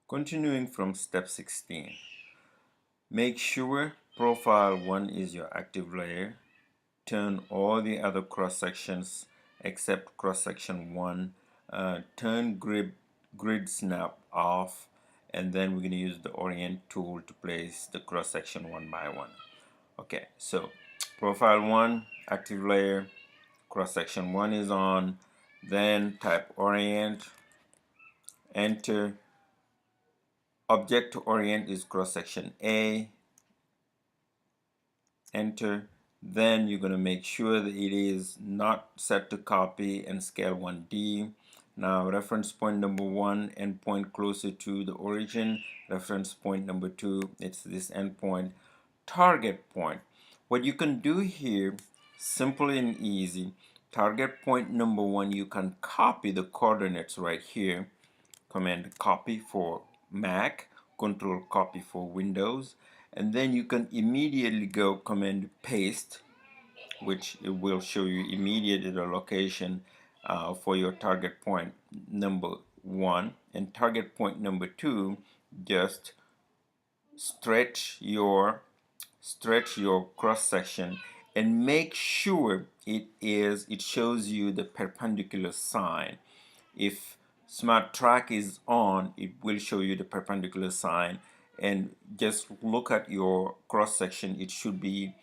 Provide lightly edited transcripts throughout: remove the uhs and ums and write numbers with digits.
Continuing from step 16, make sure profile 1 is your active layer. Turn all the other cross sections except cross section 1. Turn grid snap off, and then we're going to use the orient tool to place the cross section one by one. Okay, so profile 1, active layer, cross section 1 is on. Then type orient, enter. Object to orient is cross section A, enter. Then you're going to make sure that it is not set to copy and scale 1D. Now reference point number 1, endpoint closer to the origin. Reference point number 2, it's this endpoint. Target point, what you can do here, simple and easy. Target point number 1, you can copy the coordinates right here. Command copy for Mac, control copy for Windows, and then you can immediately go command paste, which it will show you immediately the location for your target point number 1, and target point number 2, just stretch your cross section and make sure it shows you the perpendicular sign. If smart track is on, it will show you the perpendicular sign, and just look at your cross section. It should be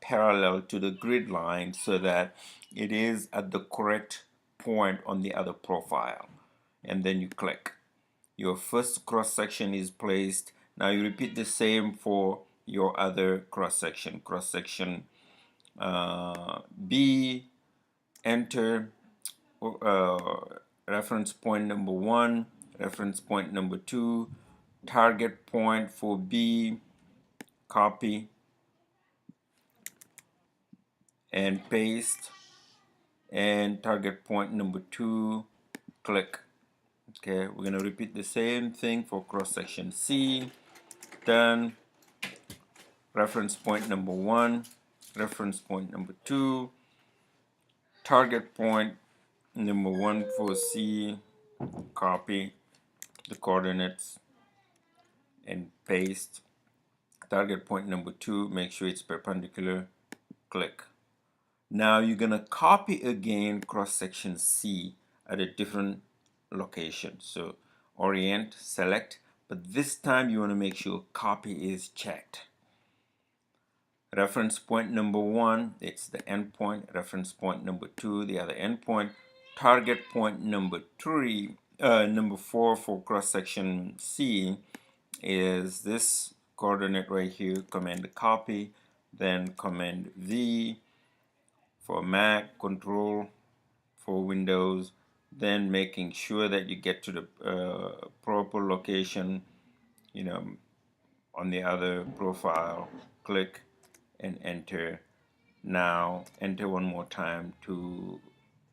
parallel to the grid line so that it is at the correct point on the other profile, and then you click. Your first cross section is placed. Now you repeat the same for your other cross section. Cross section B, enter. Reference point number 1, reference point number 2, target point for B, copy and paste, and target point number 2, click. Okay, we're going to repeat the same thing for cross section C. Done. Reference point number 1, reference point number 2, target point number 1 for C, copy the coordinates and paste. Target point number 2, make sure it's perpendicular, click. Now you're going to copy again cross section C at a different location. So orient, select, but this time you want to make sure copy is checked. Reference point number 1, it's the endpoint. Reference point number 2, the other endpoint. Target point number 4 for cross section C is this coordinate right here. Command copy, then command V for Mac, control for Windows, then making sure that you get to the proper location, on the other profile. Click and enter. Now enter one more time to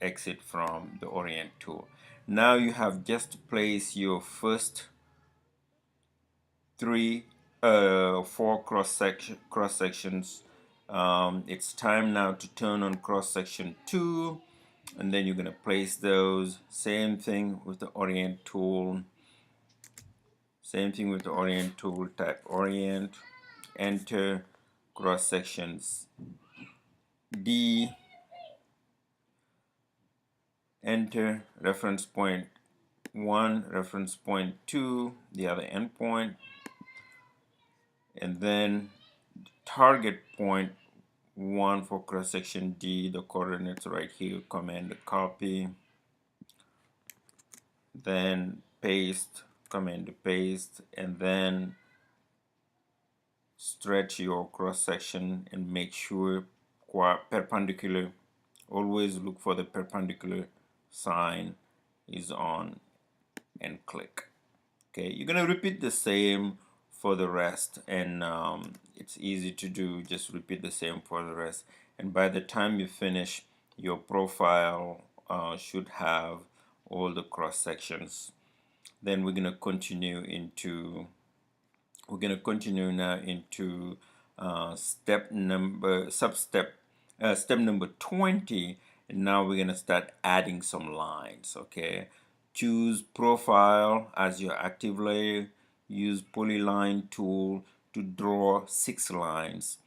exit from the orient tool. Now you have just placed your first 4 cross sections. It's time now to turn on cross section 2, and then you're going to place those. Same thing with the orient tool. Type orient, enter. Cross sections D, enter. Reference point 1, reference point 2, the other endpoint, and then target point 1 for cross section D, the coordinates right here. Command copy, then paste, command paste, and then stretch your cross section and make sure perpendicular. Always look for the perpendicular sign is on and click. Okay, you're gonna repeat the same for the rest, and it's easy to do. Just repeat the same for the rest, and by the time you finish, your profile should have all the cross sections. Then we're gonna continue now into step number 20, and now we're gonna start adding some lines. Okay, choose profile as your active layer, use polyline tool to draw 6 lines.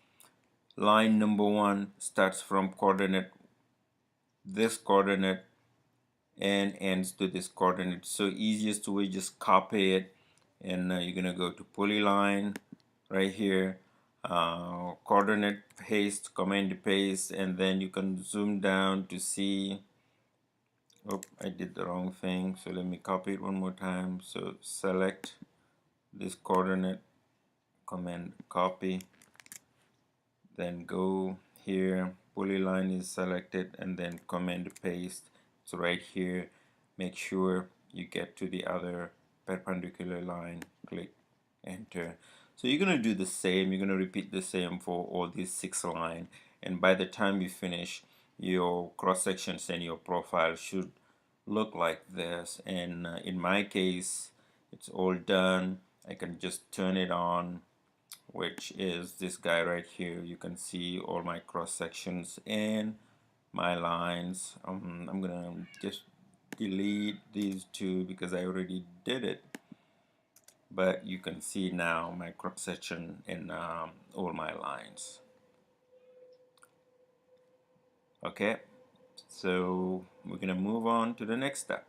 Line number 1 starts from this coordinate and ends to this coordinate. So easiest way, just copy it, and you're gonna go to polyline right here, coordinate paste, command paste, and then you can zoom down to see. Oh, I did the wrong thing, so let me copy it one more time. So select this coordinate, command copy, then go here, polyline is selected, and then command paste. So right here, make sure you get to the other perpendicular line, click enter. So you're going to do the same, you're going to repeat the same for all these 6 lines, and by the time you finish, your cross sections and your profile should look like this. And in my case, it's all done. I can just turn it on, which is this guy right here. You can see all my cross sections and my lines. I'm gonna just delete these two because I already did it, but you can see now my cross section and all my lines. Okay, so we're gonna move on to the next step.